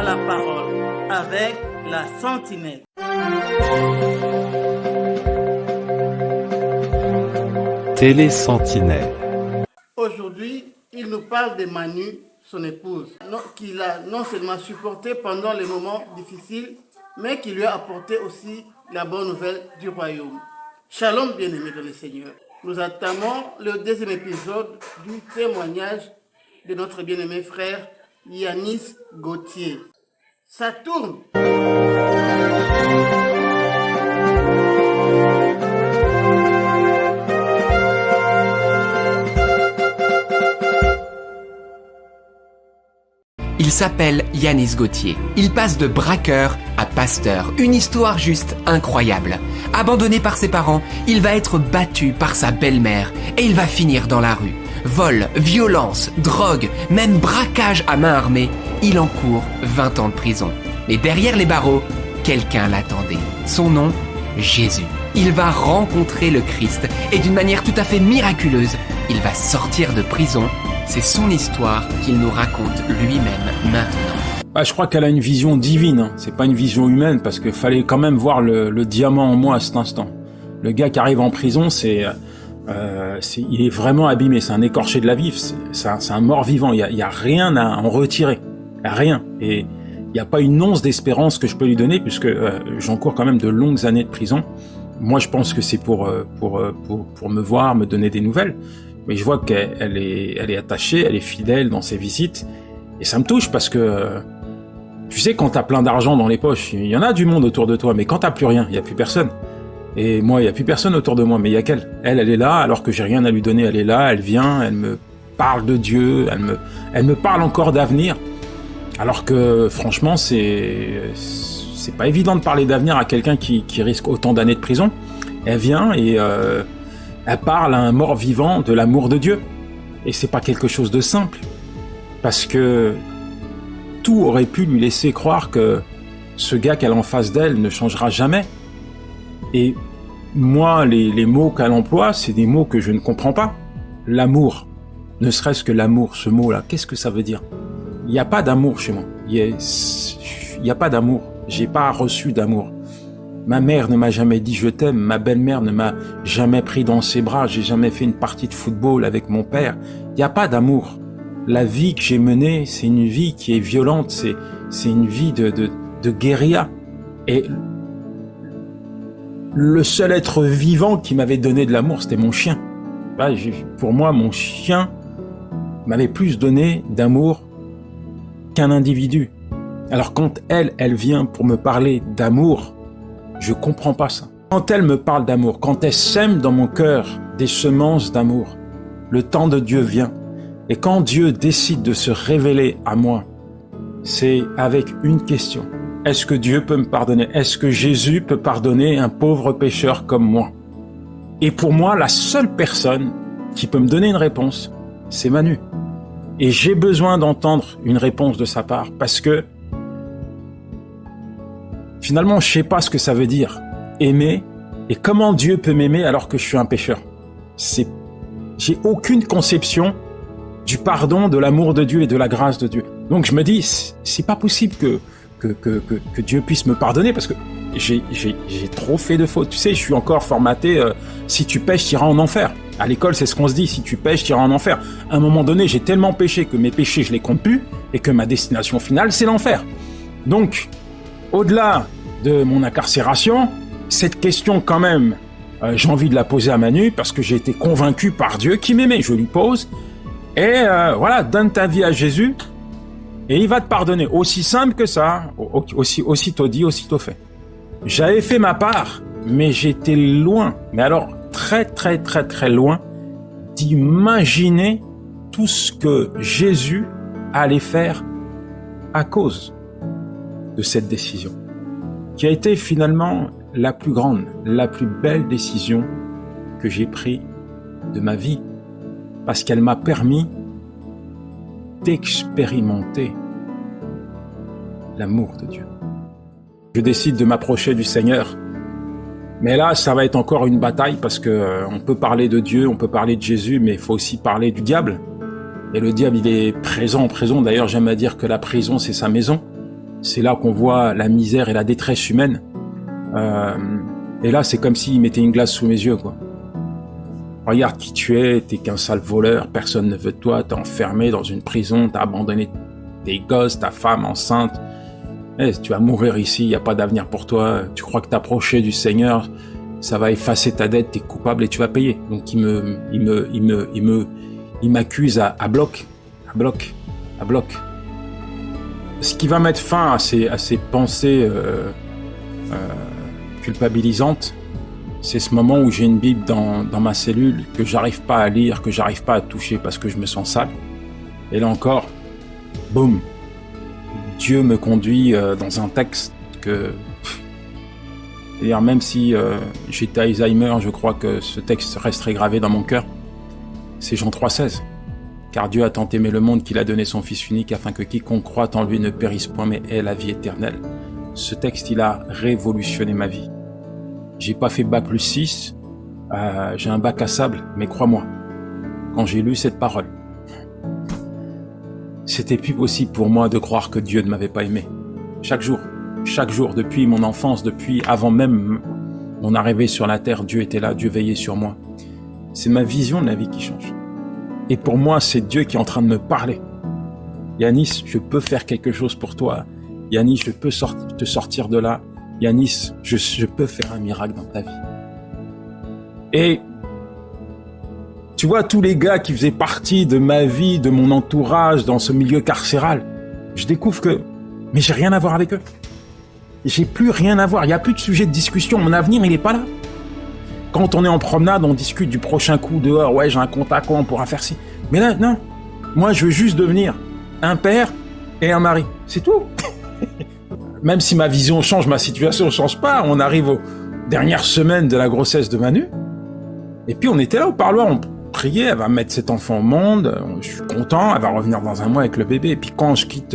la parole avec la Sentinelle. Télé-Sentinelle. Aujourd'hui, il nous parle de Manu, son épouse, qu'il a non seulement supporté pendant les moments difficiles, mais qui lui a apporté aussi la bonne nouvelle du royaume. Shalom, bien-aimés dans le Seigneur. Nous entamons le deuxième épisode du témoignage de notre bien-aimé frère Yanis Gauthier. Ça tourne. Il s'appelle Yanis Gauthier. Il passe de braqueur à pasteur. Une histoire juste incroyable. Abandonné par ses parents, il va être battu par sa belle-mère et il va finir dans la rue. Vol, violence, drogue, même braquage à main armée, il encourt 20 ans de prison. Mais derrière les barreaux, quelqu'un l'attendait. Son nom, Jésus. Il va rencontrer le Christ et d'une manière tout à fait miraculeuse, il va sortir de prison. C'est son histoire qu'il nous raconte lui-même maintenant. Je crois qu'elle a une vision divine, c'est pas une vision humaine, parce qu'il fallait quand même voir le diamant en moi à cet instant. Le gars qui arrive en prison, il est vraiment abîmé, c'est un écorché de la vie, c'est un mort-vivant, il y a rien à en retirer, rien. Et il n'y a pas une once d'espérance que je peux lui donner, puisque j'encours quand même de longues années de prison. Moi, je pense que c'est pour me voir, me donner des nouvelles. Mais je vois qu'elle est attachée, elle est fidèle dans ses visites. Et ça me touche parce que, tu sais, quand t'as plein d'argent dans les poches, il y en a du monde autour de toi, mais quand t'as plus rien, il y a plus personne. Et moi, il y a plus personne autour de moi, mais il y a qu'elle. Elle est là, alors que j'ai rien à lui donner, elle est là, elle vient, elle me parle de Dieu, elle me parle encore d'avenir. Alors que, franchement, c'est pas évident de parler d'avenir à quelqu'un qui risque autant d'années de prison. Elle vient et, elle parle à un mort-vivant de l'amour de Dieu. Et c'est pas quelque chose de simple. Parce que tout aurait pu lui laisser croire que ce gars qu'elle a en face d'elle ne changera jamais. Et moi, les mots qu'elle emploie, c'est des mots que je ne comprends pas. L'amour. Ne serait-ce que l'amour, ce mot-là, qu'est-ce que ça veut dire? Il n'y a pas d'amour chez moi. Il n'y a pas d'amour. J'ai pas reçu d'amour. Ma mère ne m'a jamais dit je t'aime, ma belle-mère ne m'a jamais pris dans ses bras, j'ai jamais fait une partie de football avec mon père. Il n'y a pas d'amour. La vie que j'ai menée, c'est une vie qui est violente, c'est une vie de guérilla. Et le seul être vivant qui m'avait donné de l'amour, c'était mon chien. Pour moi, mon chien m'avait plus donné d'amour qu'un individu. Alors quand elle vient pour me parler d'amour, je comprends pas ça. Quand elle me parle d'amour, quand elle sème dans mon cœur des semences d'amour, le temps de Dieu vient. Et quand Dieu décide de se révéler à moi, c'est avec une question. Est-ce que Dieu peut me pardonner? Est-ce que Jésus peut pardonner un pauvre pécheur comme moi? Et pour moi, la seule personne qui peut me donner une réponse, c'est Manu. Et j'ai besoin d'entendre une réponse de sa part parce que finalement, je sais pas ce que ça veut dire, aimer, et comment Dieu peut m'aimer alors que je suis un pécheur. J'ai aucune conception du pardon, de l'amour de Dieu et de la grâce de Dieu. Donc je me dis, c'est pas possible que Dieu puisse me pardonner parce que j'ai trop fait de fautes. Tu sais, je suis encore formaté, si tu pêches, tu iras en enfer. À l'école, c'est ce qu'on se dit, si tu pêches, tu iras en enfer. À un moment donné, j'ai tellement péché que mes péchés, je les compte plus, et que ma destination finale, c'est l'enfer. Donc, au-delà de mon incarcération, cette question quand même, j'ai envie de la poser à Manu parce que j'ai été convaincu par Dieu qui m'aimait. Je lui pose et voilà, donne ta vie à Jésus et il va te pardonner. Aussi simple que ça, aussitôt dit, aussitôt fait. J'avais fait ma part, mais j'étais loin, mais alors très très très très loin d'imaginer tout ce que Jésus allait faire à cause de cette décision, qui a été finalement la plus grande, la plus belle décision que j'ai prise de ma vie, parce qu'elle m'a permis d'expérimenter l'amour de Dieu. Je décide de m'approcher du Seigneur, mais là, ça va être encore une bataille, parce que on peut parler de Dieu, on peut parler de Jésus, mais il faut aussi parler du diable. Et le diable, il est présent en prison. D'ailleurs, j'aime à dire que la prison, c'est sa maison. c'est là qu'on voit la misère et la détresse humaine. Et là, c'est comme s'il mettait une glace sous mes yeux, quoi. Regarde qui tu es, t'es qu'un sale voleur, personne ne veut de toi, t'es enfermé dans une prison, t'as abandonné tes gosses, ta femme enceinte. Tu vas mourir ici, il n'y a pas d'avenir pour toi, tu crois que t'approcher du Seigneur, ça va effacer ta dette, t'es coupable et tu vas payer. Donc il m'accuse à bloc. Ce qui va mettre fin à ces pensées culpabilisantes, c'est ce moment où j'ai une Bible dans ma cellule que j'arrive pas à lire, que j'arrive pas à toucher parce que je me sens sale. Et là encore, boum, Dieu me conduit dans un texte que... D'ailleurs, même si j'étais Alzheimer, je crois que ce texte resterait gravé dans mon cœur. C'est Jean 3,16. Car Dieu a tant aimé le monde qu'il a donné son Fils unique afin que quiconque croit en lui ne périsse point mais ait la vie éternelle. Ce texte, il a révolutionné ma vie. J'ai pas fait bac plus 6, j'ai un bac à sable, mais crois-moi, quand j'ai lu cette parole, c'était plus possible pour moi de croire que Dieu ne m'avait pas aimé. Chaque jour, depuis mon enfance, depuis avant même mon arrivée sur la terre, Dieu était là, Dieu veillait sur moi. C'est ma vision de la vie qui change. Et pour moi, c'est Dieu qui est en train de me parler. Yanis, je peux faire quelque chose pour toi. Yanis, je peux te sortir de là. Yanis, je peux faire un miracle dans ta vie. Et tu vois, tous les gars qui faisaient partie de ma vie, de mon entourage, dans ce milieu carcéral, je découvre que... Mais j'ai rien à voir avec eux. J'ai plus rien à voir. Il n'y a plus de sujet de discussion. Mon avenir, il n'est pas là. Quand on est en promenade, on discute du prochain coup dehors. Ouais, j'ai un compte à quoi, on pourra faire ci. Mais là, non. Moi, je veux juste devenir un père et un mari. C'est tout. Même si ma vision change, ma situation ne change pas. On arrive aux dernières semaines de la grossesse de Manu. Et puis, on était là au parloir, on priait. Elle va mettre cet enfant au monde. Je suis content. Elle va revenir dans un mois avec le bébé. Et puis, quand je quitte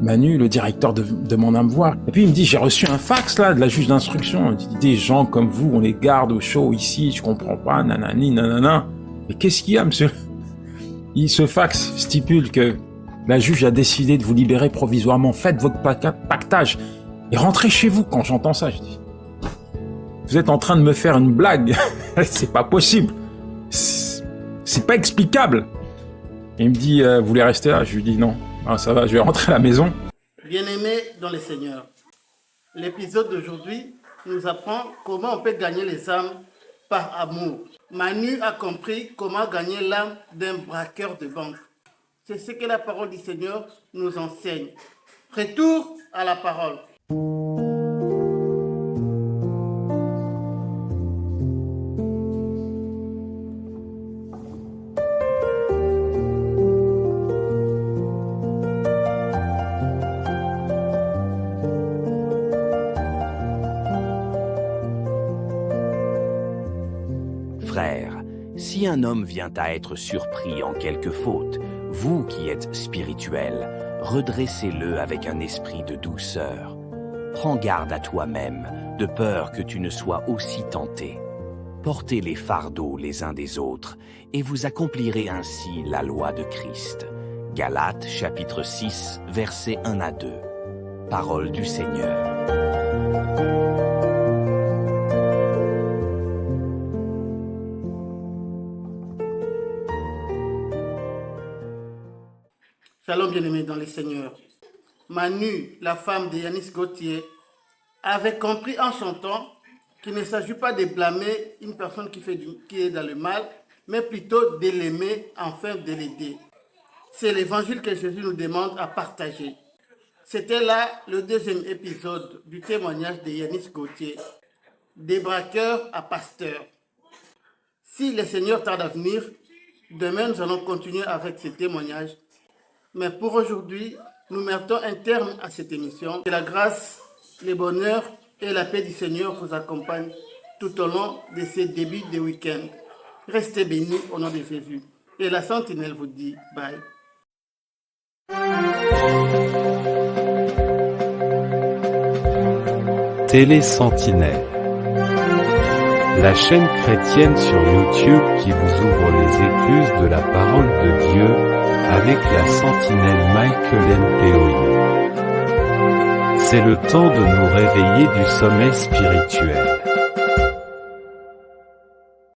Manu, le directeur demande à me voir. Et puis il me dit, j'ai reçu un fax là de la juge d'instruction. Il dit, des gens comme vous, on les garde au chaud ici, je comprends pas, nanani, nanana. Mais qu'est-ce qu'il y a, monsieur? Ce fax stipule que la juge a décidé de vous libérer provisoirement. Faites votre pactage et rentrez chez vous. Quand j'entends ça, je dis, vous êtes en train de me faire une blague. C'est pas possible. C'est pas explicable. Et il me dit, vous voulez rester là? Je lui dis non. Ah, ça va, je vais rentrer à la maison. Bien-aimés dans le Seigneur, l'épisode d'aujourd'hui nous apprend comment on peut gagner les âmes par amour. Manu a compris comment gagner l'âme d'un braqueur de banque. C'est ce que la parole du Seigneur nous enseigne. Retour à la parole. Frères, si un homme vient à être surpris en quelque faute, vous qui êtes spirituels, redressez-le avec un esprit de douceur. Prends garde à toi-même, de peur que tu ne sois aussi tenté. Portez les fardeaux les uns des autres, et vous accomplirez ainsi la loi de Christ. Galates chapitre 6, versets 1 à 2. Parole du Seigneur. Shalom bien-aimés dans les Seigneurs. Manu, la femme de Yanis Gauthier, avait compris en chantant qu'il ne s'agit pas de blâmer une personne qui est dans le mal, mais plutôt de l'aimer afin de l'aider. C'est l'évangile que Jésus nous demande à partager. C'était là le deuxième épisode du témoignage de Yanis Gauthier, des braqueurs à pasteurs. Si le Seigneur tarde à venir, demain nous allons continuer avec ce témoignage. Mais pour aujourd'hui, nous mettons un terme à cette émission. Que la grâce, le bonheur et la paix du Seigneur vous accompagnent tout au long de ces débuts de week-end. Restez bénis au nom de Jésus. Et la Sentinelle vous dit bye. Télé Sentinelle, la chaîne chrétienne sur YouTube qui vous ouvre les écluses de la parole de Dieu avec la sentinelle Michael N. Peoy. C'est le temps de nous réveiller du sommeil spirituel.